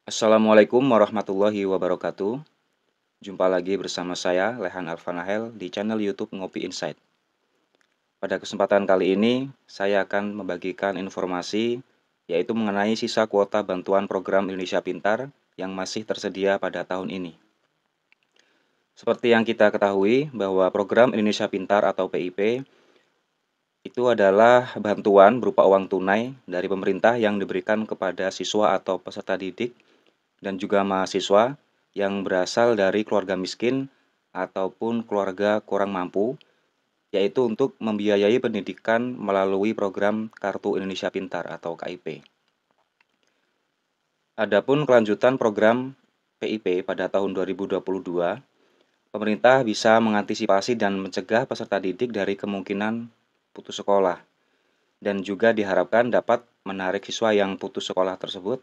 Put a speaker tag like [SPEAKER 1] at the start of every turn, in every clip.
[SPEAKER 1] Assalamualaikum warahmatullahi wabarakatuh. Jumpa lagi bersama saya, Lehan Alfanahel, di channel YouTube Ngopi Insight. Pada kesempatan kali ini, saya akan membagikan informasi yaitu mengenai sisa kuota bantuan program Indonesia Pintar yang masih tersedia pada tahun ini. Seperti yang kita ketahui bahwa program Indonesia Pintar atau PIP itu adalah bantuan berupa uang tunai dari pemerintah yang diberikan kepada siswa atau peserta didik dan juga mahasiswa yang berasal dari keluarga miskin ataupun keluarga kurang mampu, yaitu untuk membiayai pendidikan melalui program Kartu Indonesia Pintar atau KIP. Adapun kelanjutan program PIP pada tahun 2022, pemerintah bisa mengantisipasi dan mencegah peserta didik dari kemungkinan putus sekolah dan juga diharapkan dapat menarik siswa yang putus sekolah tersebut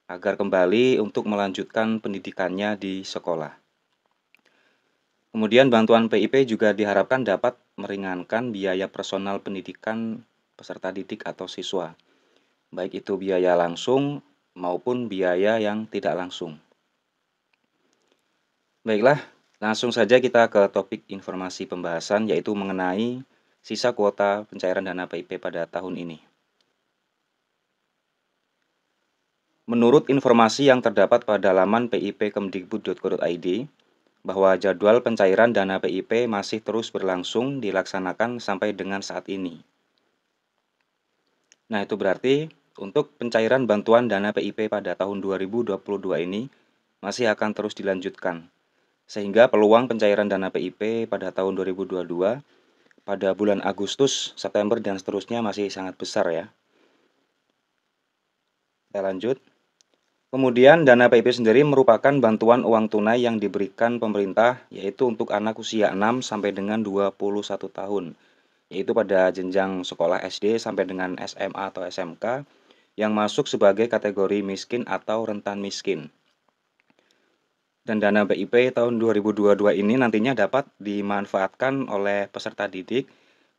[SPEAKER 1] agar kembali untuk melanjutkan pendidikannya di sekolah. Kemudian bantuan PIP juga diharapkan dapat meringankan biaya personal pendidikan peserta didik atau siswa, baik itu biaya langsung maupun biaya yang tidak langsung. Baiklah, langsung saja kita ke topik informasi pembahasan yaitu mengenai sisa kuota pencairan dana PIP pada tahun ini. Menurut informasi yang terdapat pada laman pipkemdikbud.go.id, bahwa jadwal pencairan dana PIP masih terus berlangsung dilaksanakan sampai dengan saat ini. Nah, itu berarti untuk pencairan bantuan dana PIP pada tahun 2022 ini masih akan terus dilanjutkan. Sehingga peluang pencairan dana PIP pada tahun 2022 pada bulan Agustus, September, dan seterusnya masih sangat besar ya. Kita lanjut. Kemudian dana PIP sendiri merupakan bantuan uang tunai yang diberikan pemerintah yaitu untuk anak usia 6 sampai dengan 21 tahun, yaitu pada jenjang sekolah SD sampai dengan SMA atau SMK yang masuk sebagai kategori miskin atau rentan miskin. Dan dana PIP tahun 2022 ini nantinya dapat dimanfaatkan oleh peserta didik,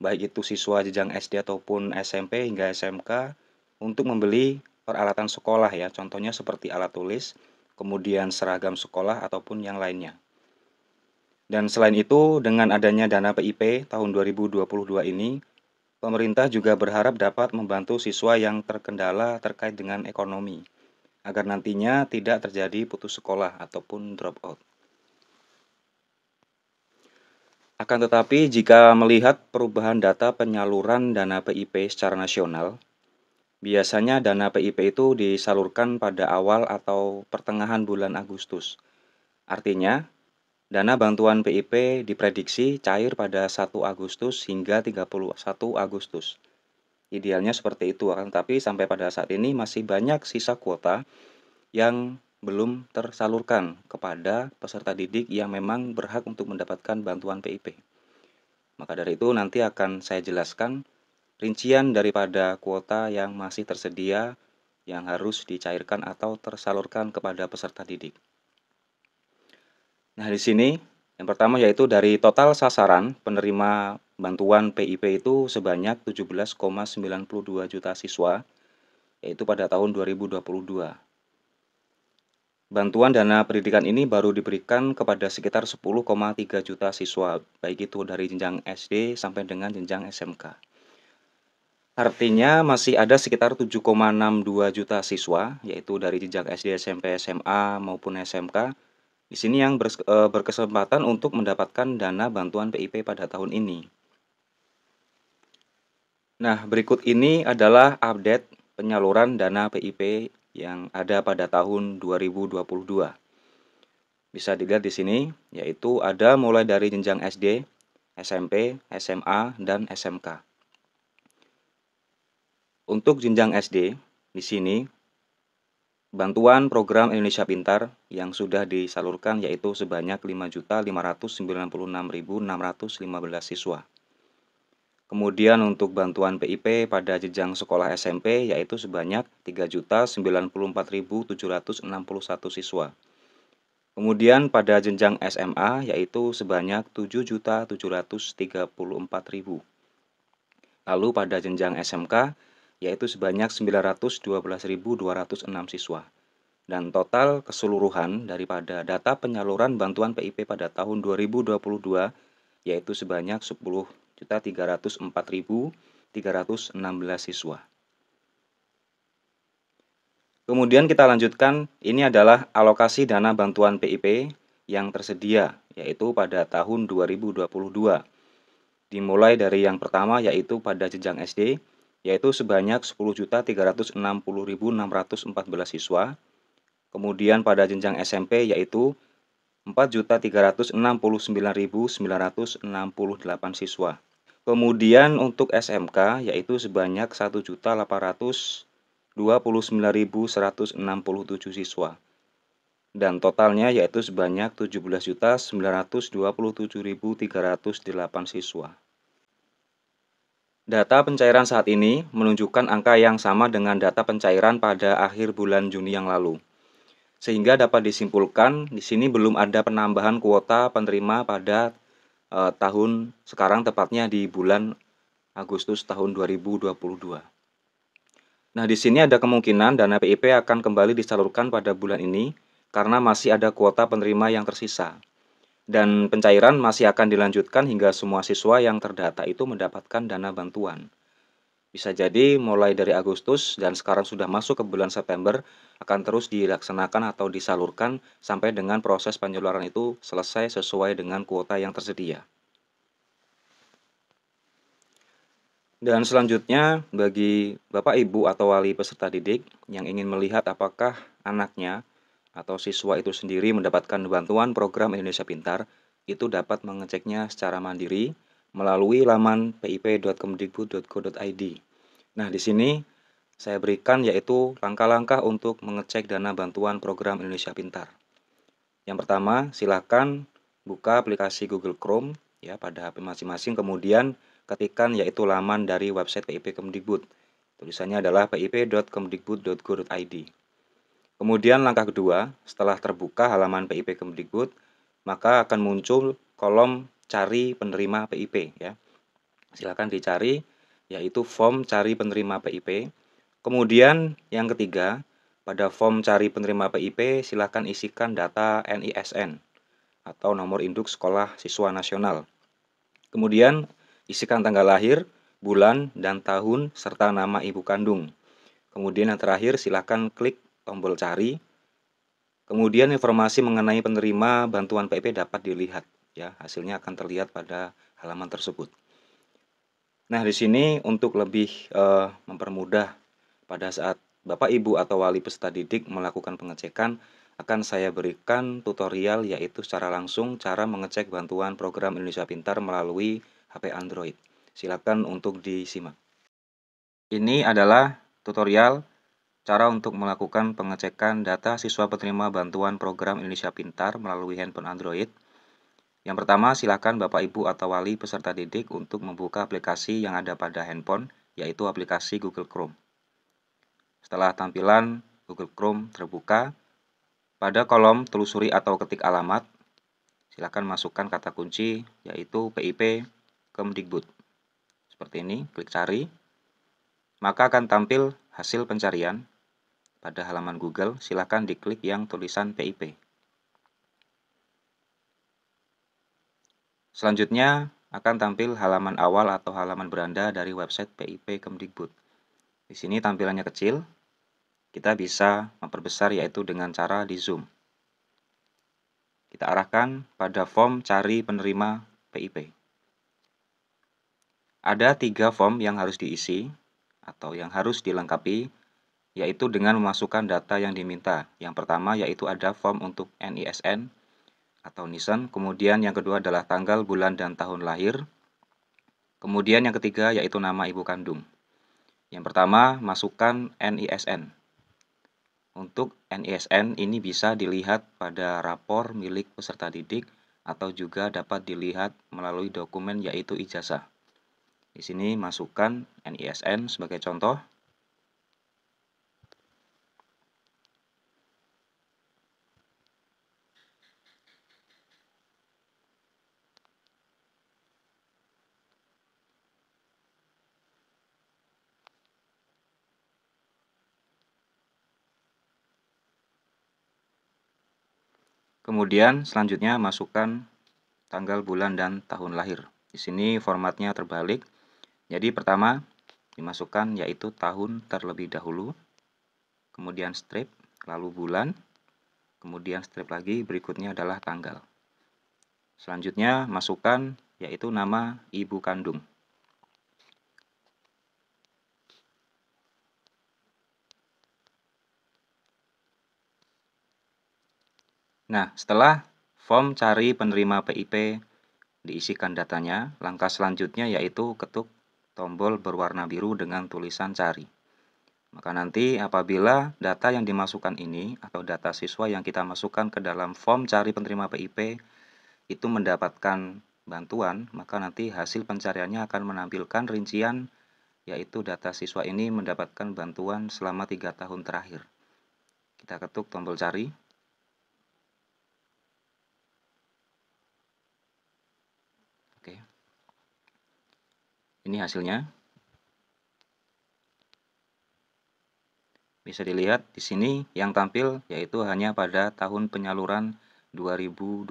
[SPEAKER 1] baik itu siswa jenjang SD ataupun SMP hingga SMK, untuk membeli peralatan sekolah ya, contohnya seperti alat tulis, kemudian seragam sekolah ataupun yang lainnya. Dan selain itu, dengan adanya dana PIP tahun 2022 ini, pemerintah juga berharap dapat membantu siswa yang terkendala terkait dengan ekonomi, agar nantinya tidak terjadi putus sekolah ataupun drop out. Akan tetapi, jika melihat perubahan data penyaluran dana PIP secara nasional, biasanya dana PIP itu disalurkan pada awal atau pertengahan bulan Agustus. Artinya, dana bantuan PIP diprediksi cair pada 1 Agustus hingga 31 Agustus. Idealnya seperti itu, akan tetapi sampai pada saat ini masih banyak sisa kuota yang belum tersalurkan kepada peserta didik yang memang berhak untuk mendapatkan bantuan PIP. Maka dari itu nanti akan saya jelaskan rincian daripada kuota yang masih tersedia yang harus dicairkan atau tersalurkan kepada peserta didik. Nah, di sini yang pertama yaitu dari total sasaran penerima bantuan PIP itu sebanyak 17,92 juta siswa, yaitu pada tahun 2022. Bantuan dana pendidikan ini baru diberikan kepada sekitar 10,3 juta siswa, baik itu dari jenjang SD sampai dengan jenjang SMK. Artinya masih ada sekitar 7,62 juta siswa, yaitu dari jenjang SD, SMP, SMA maupun SMK, di sini yang berkesempatan untuk mendapatkan dana bantuan PIP pada tahun ini. Nah, berikut ini adalah update penyaluran dana PIP yang ada pada tahun 2022. Bisa dilihat di sini, yaitu ada mulai dari jenjang SD, SMP, SMA, dan SMK. Untuk jenjang SD, di sini bantuan program Indonesia Pintar yang sudah disalurkan yaitu sebanyak 5.596.615 siswa. Kemudian untuk bantuan PIP pada jenjang sekolah SMP yaitu sebanyak 3.094.761 siswa. Kemudian pada jenjang SMA yaitu sebanyak 7.734.000. Lalu pada jenjang SMK yaitu sebanyak 912.206 siswa. dan total keseluruhan daripada data penyaluran bantuan PIP pada tahun 2022 yaitu sebanyak 10.304.316 siswa. Kemudian kita lanjutkan, ini adalah alokasi dana bantuan PIP yang tersedia, yaitu pada tahun 2022. Dimulai dari yang pertama yaitu pada jenjang SD, yaitu sebanyak 10.360.614 siswa. Kemudian pada jenjang SMP yaitu 4.369.968 siswa. Kemudian untuk SMK yaitu sebanyak 1.829.167 siswa. Dan totalnya yaitu sebanyak 17.927.308 siswa. Data pencairan saat ini menunjukkan angka yang sama dengan data pencairan pada akhir bulan Juni yang lalu. Sehingga dapat disimpulkan di sini belum ada penambahan kuota penerima pada tahun sekarang, tepatnya di bulan Agustus tahun 2022. Nah, di sini ada kemungkinan dana PIP akan kembali disalurkan pada bulan ini karena masih ada kuota penerima yang tersisa. Dan pencairan masih akan dilanjutkan hingga semua siswa yang terdata itu mendapatkan dana bantuan. Bisa jadi mulai dari Agustus dan sekarang sudah masuk ke bulan September akan terus dilaksanakan atau disalurkan sampai dengan proses penyaluran itu selesai sesuai dengan kuota yang tersedia. Dan selanjutnya bagi Bapak Ibu atau wali peserta didik yang ingin melihat apakah anaknya atau siswa itu sendiri mendapatkan bantuan program Indonesia Pintar, itu dapat mengeceknya secara mandiri melalui laman pip.kemdikbud.go.id. Nah, di sini saya berikan yaitu langkah-langkah untuk mengecek dana bantuan program Indonesia Pintar. Yang pertama, silakan buka aplikasi Google Chrome ya pada HP masing-masing, kemudian ketikkan yaitu laman dari website PIP Kemdikbud. Tulisannya adalah pip.kemdikbud.go.id. Kemudian langkah kedua, setelah terbuka halaman PIP Kemdikbud, maka akan muncul kolom cari penerima PIP ya. Silakan dicari yaitu form cari penerima PIP. Kemudian yang ketiga, pada form cari penerima PIP silakan isikan data NISN atau nomor induk sekolah siswa nasional. Kemudian isikan tanggal lahir, bulan, dan tahun, serta nama ibu kandung. Kemudian yang terakhir silakan klik tombol cari. Kemudian informasi mengenai penerima bantuan PIP dapat dilihat ya, hasilnya akan terlihat pada halaman tersebut. Nah, di sini untuk lebih mempermudah pada saat Bapak Ibu atau wali peserta didik melakukan pengecekan, akan saya berikan tutorial yaitu secara langsung cara mengecek bantuan program Indonesia Pintar melalui HP Android. Silakan untuk disimak. Ini adalah tutorial cara untuk melakukan pengecekan data siswa penerima bantuan program Indonesia Pintar melalui handphone Android. Yang pertama, silakan Bapak Ibu atau wali peserta didik untuk membuka aplikasi yang ada pada handphone, yaitu aplikasi Google Chrome. Setelah tampilan Google Chrome terbuka, pada kolom telusuri atau ketik alamat, silakan masukkan kata kunci, yaitu PIP Kemdikbud. Seperti ini, klik cari. Maka akan tampil hasil pencarian pada halaman Google, silakan diklik yang tulisan PIP. Selanjutnya akan tampil halaman awal atau halaman beranda dari website PIP Kemdikbud. Di sini tampilannya kecil, kita bisa memperbesar yaitu dengan cara di zoom. Kita arahkan pada form cari penerima PIP. Ada 3 form yang harus diisi atau yang harus dilengkapi, yaitu dengan memasukkan data yang diminta. Yang pertama yaitu ada form untuk NISN atau NISN, kemudian yang kedua adalah tanggal, bulan, dan tahun lahir. Kemudian yang ketiga yaitu nama ibu kandung. Yang pertama, masukkan NISN. Untuk NISN ini bisa dilihat pada rapor milik peserta didik atau juga dapat dilihat melalui dokumen yaitu ijazah. Di sini masukkan NISN sebagai contoh. Kemudian selanjutnya masukkan tanggal, bulan, dan tahun lahir. Di sini formatnya terbalik. Jadi pertama dimasukkan yaitu tahun terlebih dahulu, kemudian strip, lalu bulan, kemudian strip lagi, berikutnya adalah tanggal. Selanjutnya masukkan yaitu nama ibu kandung. Nah, setelah form cari penerima PIP diisikan datanya, langkah selanjutnya yaitu ketuk tombol berwarna biru dengan tulisan cari. Maka nanti apabila data yang dimasukkan ini atau data siswa yang kita masukkan ke dalam form cari penerima PIP itu mendapatkan bantuan, maka nanti hasil pencariannya akan menampilkan rincian yaitu data siswa ini mendapatkan bantuan selama 3 tahun terakhir. Kita ketuk tombol cari. Oke. Ini hasilnya. Bisa dilihat di sini yang tampil yaitu hanya pada tahun penyaluran 2022.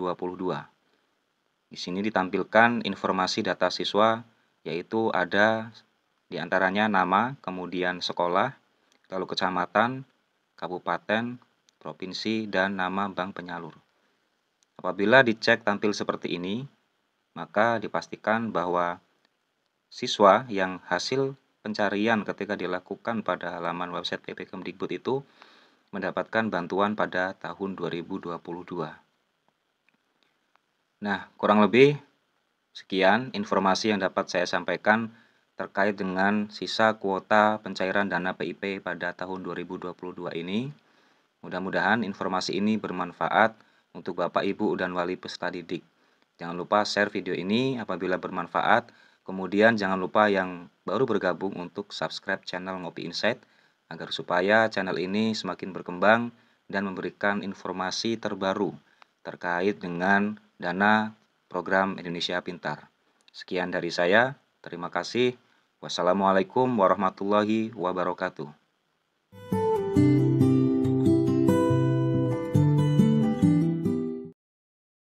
[SPEAKER 1] Di sini ditampilkan informasi data siswa yaitu ada diantaranya nama, kemudian sekolah, lalu kecamatan, kabupaten, provinsi, dan nama bank penyalur. Apabila dicek tampil seperti ini, maka dipastikan bahwa siswa yang hasil pencarian ketika dilakukan pada halaman website PP Kemdikbud itu mendapatkan bantuan pada tahun 2022. Nah, kurang lebih sekian informasi yang dapat saya sampaikan terkait dengan sisa kuota pencairan dana PIP pada tahun 2022 ini. Mudah-mudahan informasi ini bermanfaat untuk Bapak, Ibu, dan wali peserta didik. Jangan lupa share video ini apabila bermanfaat. Kemudian jangan lupa yang baru bergabung untuk subscribe channel Ngopi Insight agar supaya channel ini semakin berkembang dan memberikan informasi terbaru terkait dengan dana program Indonesia Pintar. Sekian dari saya. Terima kasih. Wassalamualaikum warahmatullahi wabarakatuh.